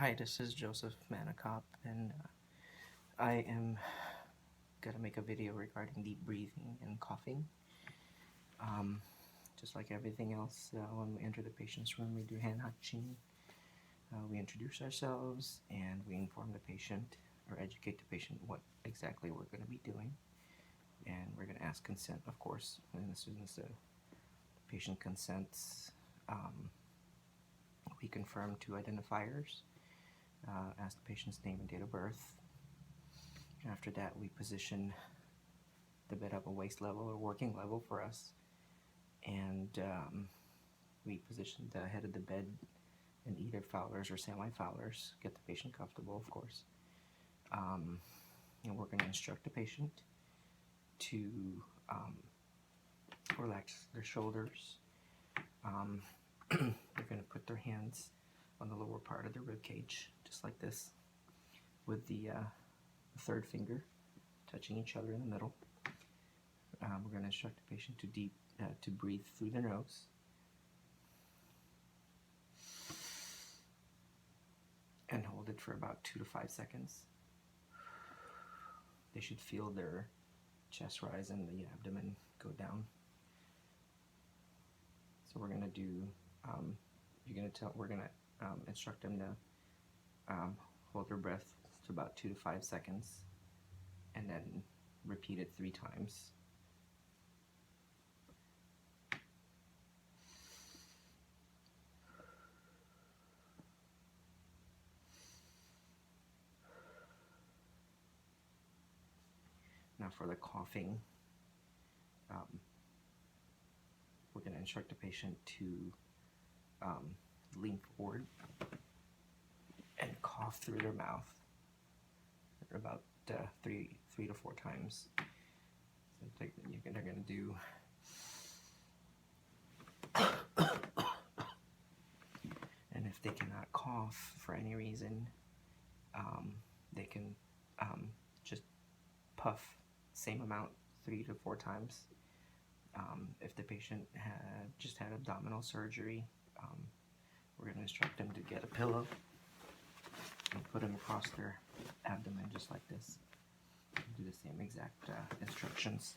Hi, this is Joseph Manacop, and I am gonna make a video regarding deep breathing and coughing. Um, just like everything else, when we enter the patient's room, we do hand hygiene. We introduce ourselves and we inform the patient or educate the patient what exactly we're going to be doing. And we're going to ask consent, of course. And as soon as the patient consents, we confirm 2 identifiers, ask the patient's name and date of birth. After that, we position the bed up a waist level or working level for us, and we position the head of the bed in either Fowlers or semi-Fowlers, get the patient comfortable, of course. And we're going to instruct the patient to relax their shoulders. They're going to put their hands on the lower part of the rib cage, just like this, with the third finger touching each other in the middle. We're going to instruct the patient to breathe through the nose. And hold it for about 2 to 5 seconds. They should feel their chest rise and the abdomen go down. So we're going to do, we're going to instruct them to hold their breath to about 2 to 5 seconds and then repeat it 3 times. Now for the coughing, we're going to instruct the patient to lean forward and cough through their mouth about 3 to 4 times. So they're going to do and if they cannot cough for any reason, they can just puff same amount 3 to 4 times. If the patient just had abdominal surgery, we're going to instruct them to get a pillow and put them across their abdomen just like this. Do the same exact instructions.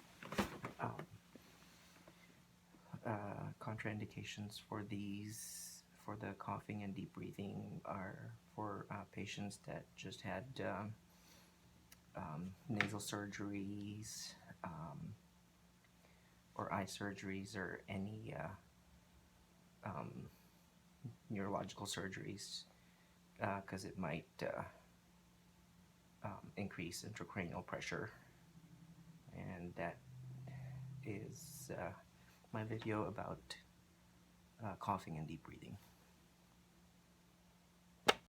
Contraindications for the coughing and deep breathing are for patients that just had nasal surgeries, or eye surgeries, or any neurological surgeries, because it might increase intracranial pressure. And that is my video about coughing and deep breathing.